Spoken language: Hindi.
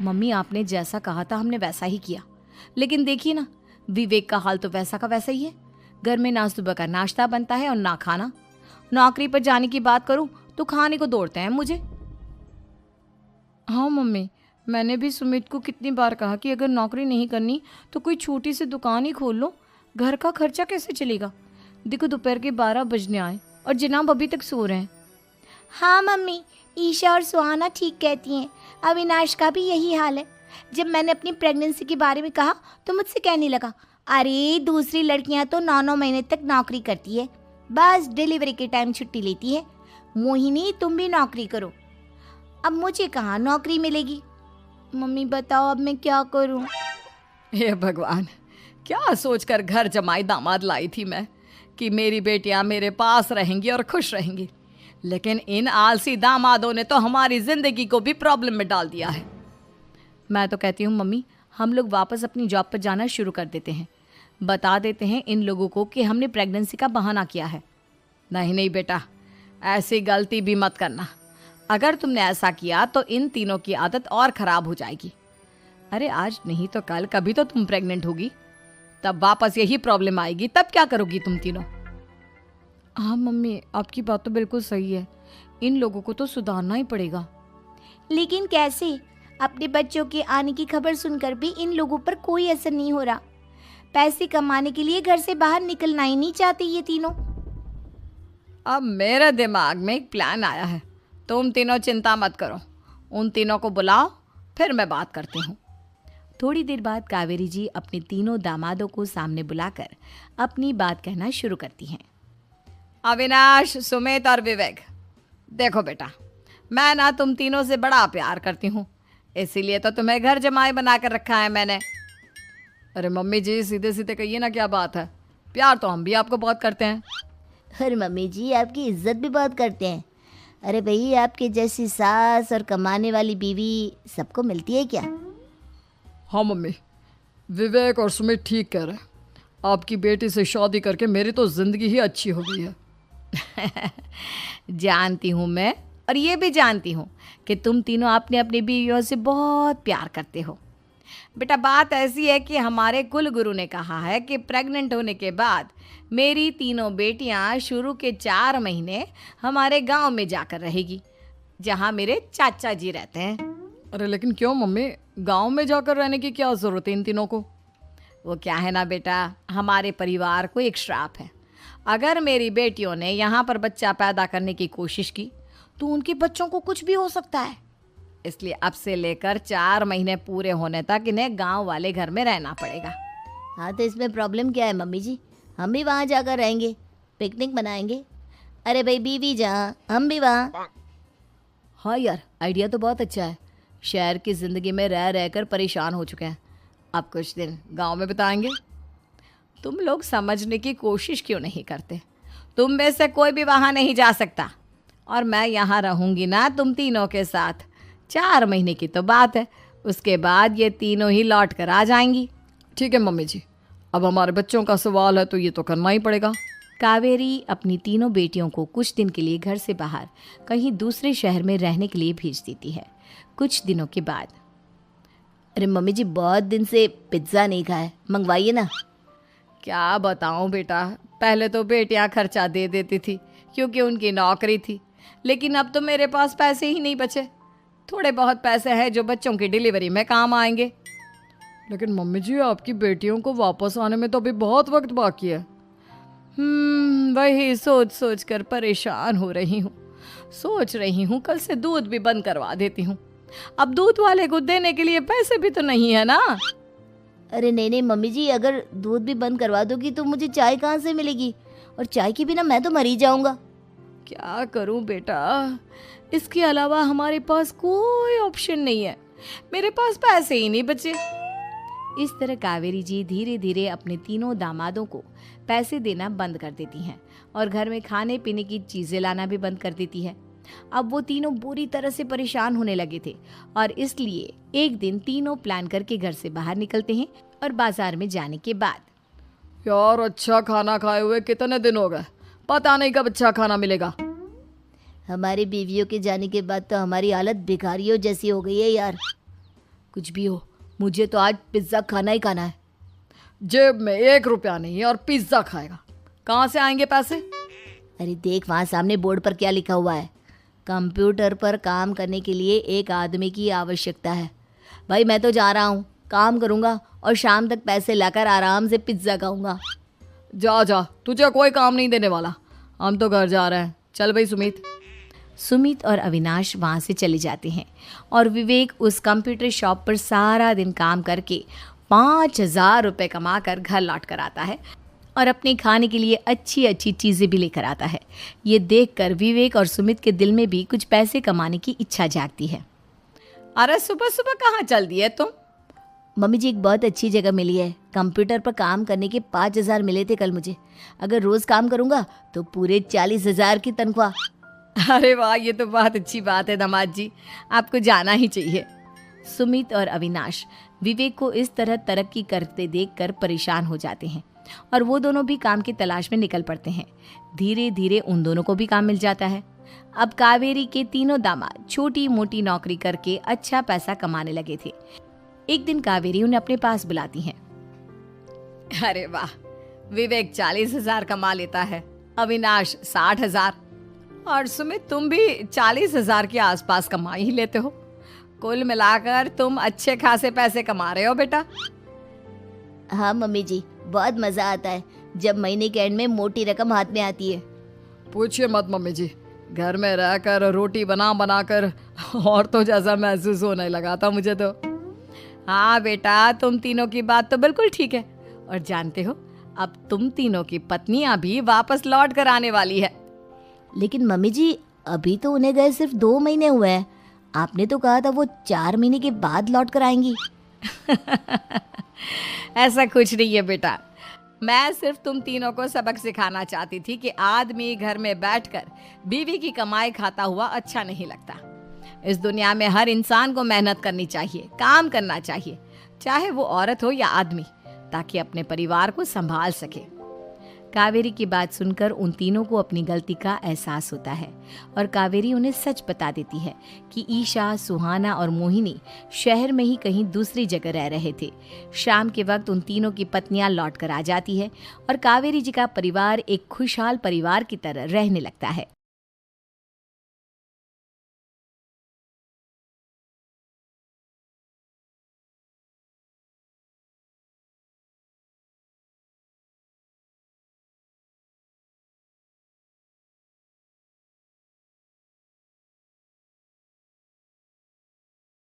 मम्मी, आपने जैसा कहा था हमने वैसा ही किया, लेकिन देखिए ना, विवेक का हाल तो वैसा का वैसा ही है। घर में ना सुबह का नाश्ता बनता है और ना खाना। नौकरी पर जाने की बात करूं तो खाने को दौड़ते हैं मुझे। हाँ मम्मी, मैंने भी सुमित को कितनी बार कहा कि अगर नौकरी नहीं करनी तो कोई छोटी सी दुकान ही खोल लो। घर का खर्चा कैसे चलेगा? देखो, दोपहर के 12 बजने आए और जनाब अभी तक सो रहे हैं। हाँ मम्मी, ईशा और सुहाना ठीक कहती हैं। अविनाश का भी यही हाल है। जब मैंने अपनी प्रेगनेंसी के बारे में कहा तो मुझसे कहने लगा, अरे दूसरी लड़कियां तो 9-9 महीने तक नौकरी करती है, बस डिलीवरी के टाइम छुट्टी लेती है। मोहिनी, तुम भी नौकरी करो। अब मुझे कहाँ नौकरी मिलेगी? मम्मी बताओ, अब मैं क्या करूँ? हे भगवान, क्या सोचकर घर जमाई दामाद लाई थी मैं कि मेरी बेटियां मेरे पास रहेंगी और खुश रहेंगी, लेकिन इन आलसी दामादों ने तो हमारी जिंदगी को भी प्रॉब्लम में डाल दिया है। मैं तो कहती हूँ मम्मी, हम लोग वापस अपनी जॉब पर जाना शुरू कर देते हैं। बता देते हैं इन लोगों को कि हमने प्रेगनेंसी का बहाना किया है। नहीं नहीं बेटा, ऐसी गलती भी मत करना। अगर तुमने ऐसा किया तो इन तीनों की आदत और ख़राब हो जाएगी। अरे आज नहीं तो कल कभी तो तुम प्रेग्नेंट होगी, तब वापस यही प्रॉब्लम आएगी। तब क्या करोगी तुम तीनों? हाँ मम्मी, आपकी बात तो बिल्कुल सही है। इन लोगों को तो सुधारना ही पड़ेगा। लेकिन कैसे? अपने बच्चों के आने की खबर सुनकर भी इन लोगों पर कोई असर नहीं हो रहा। पैसे कमाने के लिए घर से बाहर निकलना ही नहीं चाहते ये तीनों। अब मेरे दिमाग में एक प्लान आया है। तुम तीनों चिंता मत करो, उन तीनों को बुलाओ, फिर मैं बात करती हूँ। थोड़ी देर बाद कावेरी जी अपने तीनों दामादों को सामने बुलाकर अपनी बात कहना शुरू करती हैं। अविनाश, सुमित और विवेक, देखो बेटा, मैं ना तुम तीनों से बड़ा प्यार करती हूँ, इसीलिए तो तुम्हें घर जमाई बना कर रखा है मैंने। अरे मम्मी जी, सीधे सीधे कहिए ना, क्या बात है? प्यार तो हम भी आपको बहुत करते हैं। अरे मम्मी जी, आपकी इज्जत भी बहुत करते हैं। अरे भाई, आपके जैसी सास और कमाने वाली बीवी सबको मिलती है क्या? हाँ मम्मी, विवेक और सुमित ठीक कह रहे हैं। आपकी बेटी से शादी करके मेरी तो ज़िंदगी ही अच्छी हो गई है। जानती हूँ मैं, और ये भी जानती हूँ कि तुम तीनों अपने अपनी बीवियों से बहुत प्यार करते हो। बेटा, बात ऐसी है कि हमारे कुल गुरु ने कहा है कि प्रेग्नेंट होने के बाद मेरी तीनों बेटियां शुरू के 4 महीने हमारे गांव में जाकर रहेगी, जहां मेरे चाचा जी रहते हैं। अरे लेकिन क्यों मम्मी, गांव में जाकर रहने की क्या ज़रूरत है इन तीनों को? वो क्या है ना बेटा, हमारे परिवार को एक श्राप है। अगर मेरी बेटियों ने यहाँ पर बच्चा पैदा करने की कोशिश की तो उनके बच्चों को कुछ भी हो सकता है। इसलिए अब से लेकर 4 महीने पूरे होने तक इन्हें गांव वाले घर में रहना पड़ेगा। हाँ, तो इसमें प्रॉब्लम क्या है मम्मी जी? हम भी वहाँ जाकर रहेंगे, पिकनिक मनाएंगे। अरे भाई, बीवी जहाँ हम भी वहाँ। हाँ यार, आइडिया तो बहुत अच्छा है। शहर की ज़िंदगी में रह रहकर परेशान हो चुके हैं, अब कुछ दिन गांव में बिताएंगे। तुम लोग समझने की कोशिश क्यों नहीं करते? तुम में से कोई भी वहाँ नहीं जा सकता, और मैं यहाँ रहूँगी ना तुम तीनों के साथ। 4 महीने की तो बात है, उसके बाद ये तीनों ही लौट कर आ जाएंगी। ठीक है मम्मी जी, अब हमारे बच्चों का सवाल है तो ये तो करना ही पड़ेगा। कावेरी अपनी तीनों बेटियों को कुछ दिन के लिए घर से बाहर कहीं दूसरे शहर में रहने के लिए भेज देती है। कुछ दिनों के बाद, अरे मम्मी जी, बहुत दिन से पिज्ज़ा नहीं खाया, मंगवाइए ना। क्या बताऊं बेटा, पहले तो बेटियां खर्चा दे देती थी क्योंकि उनकी नौकरी थी, लेकिन अब तो मेरे पास पैसे ही नहीं बचे। थोड़े बहुत पैसे हैं जो बच्चों की डिलीवरी में काम आएंगे। लेकिन मम्मी जी, आपकी बेटियों को वापस आने में तो अभी बहुत वक्त बाकी है। वही सोच सोच कर परेशान हो रही हूँ। सोच रही हूँ कल से दूध भी बंद करवा देती हूँ। अब दूध वाले को देने के लिए पैसे भी तो नहीं है ना। अरे नहीं नहीं मम्मी जी, अगर दूध भी बंद करवा दोगी तो मुझे चाय कहाँ से मिलेगी? और चाय के बिना मैं तो मर ही जाऊंगा। क्या करूं बेटा, इसके अलावा हमारे पास कोई ऑप्शन नहीं है। मेरे पास पैसे ही नहीं बचे। इस तरह कावेरी जी धीरे धीरे अपने तीनों दामादों को पैसे देना बंद कर देती हैं और घर में खाने पीने की चीज़ें लाना भी बंद कर देती है। अब वो तीनों बुरी तरह से परेशान होने लगे थे और इसलिए एक दिन तीनों प्लान करके घर से बाहर निकलते हैं और बाजार में जाने के बाद, यार अच्छा खाना खाए हुए कितने दिन हो गए, पता नहीं कब अच्छा खाना मिलेगा। हमारी बीवियों के जाने के बाद तो हमारी हालत भिखारियों जैसी हो गई है यार। कुछ भी हो, मुझे तो आज पिज्ज़ा खाना ही खाना है। जेब में 1 रुपया नहीं है और पिज्ज़ा खाएगा, कहाँ से आएंगे पैसे? अरे देख वहाँ सामने बोर्ड पर क्या लिखा हुआ है, कंप्यूटर पर काम करने के लिए एक आदमी की आवश्यकता है। भाई मैं तो जा रहा हूँ, काम करूँगा और शाम तक पैसे लाकर आराम से पिज्ज़ा खाऊंगा। जा जा, तुझे कोई काम नहीं देने वाला, हम तो घर जा रहे हैं। चल भाई सुमित। सुमित और अविनाश वहाँ से चले जाते हैं और विवेक उस कंप्यूटर शॉप पर सारा दिन काम करके 5,000 रुपये कमा कर घर लौट कर आता है और अपने खाने के लिए अच्छी अच्छी चीज़ें भी लेकर आता है। ये देखकर विवेक और सुमित के दिल में भी कुछ पैसे कमाने की इच्छा जागती है। अरे सुबह सुबह कहाँ चल दी है तुम? मम्मी जी एक बहुत अच्छी जगह मिली है, कंप्यूटर पर काम करने के 5,000 मिले थे कल मुझे। अगर रोज़ काम करूँगा तो पूरे 40,000 की तनख्वाह। अरे वाह, ये तो बहुत अच्छी बात है दामाद जी, आपको जाना ही चाहिए। सुमित और अविनाश विवेक को इस तरह तरक्की करते देखकर परेशान हो जाते हैं और वो दोनों भी काम की तलाश में निकल पड़ते हैं। धीरे धीरे उन दोनों को भी काम मिल जाता है। अब कावेरी के तीनों दामाद छोटी मोटी नौकरी करके अच्छा पैसा कमाने लगे थे। एक दिन कावेरी उन्हें अपने पास बुलाती है। अरे वाह, विवेक 40,000 कमा लेता है, अविनाश 60,000 और सुमित तुम भी 40,000 के आसपास कमा ही लेते हो। कुल मिलाकर तुम अच्छे खासे पैसे कमा रहे हो बेटा। हाँ मम्मी जी, बहुत मज़ा आता है जब महीने के एंड में मोटी रकम हाथ में आती है। पूछिए मत मम्मी जी, घर में रहकर रोटी बना बना कर औरतों जैसा महसूस होने लगा था मुझे तो। हाँ बेटा, तुम तीनों की बात तो बिल्कुल ठीक है। और जानते हो, अब तुम तीनों की पत्नियां भी वापस लौट कर आने वाली है। लेकिन मम्मी जी अभी तो उन्हें गए सिर्फ 2 महीने हुए हैं, आपने तो कहा था वो 4 महीने के बाद लौट कर आएंगी। ऐसा कुछ नहीं है बेटा, मैं सिर्फ तुम तीनों को सबक सिखाना चाहती थी कि आदमी घर में बैठकर बीवी की कमाई खाता हुआ अच्छा नहीं लगता। इस दुनिया में हर इंसान को मेहनत करनी चाहिए, काम करना चाहिए, चाहे वो औरत हो या आदमी, ताकि अपने परिवार को संभाल सके। कावेरी की बात सुनकर उन तीनों को अपनी गलती का एहसास होता है और कावेरी उन्हें सच बता देती है कि ईशा, सुहाना और मोहिनी शहर में ही कहीं दूसरी जगह रह रहे थे। शाम के वक्त उन तीनों की पत्नियां लौट कर आ जाती है और कावेरी जी का परिवार एक खुशहाल परिवार की तरह रहने लगता है।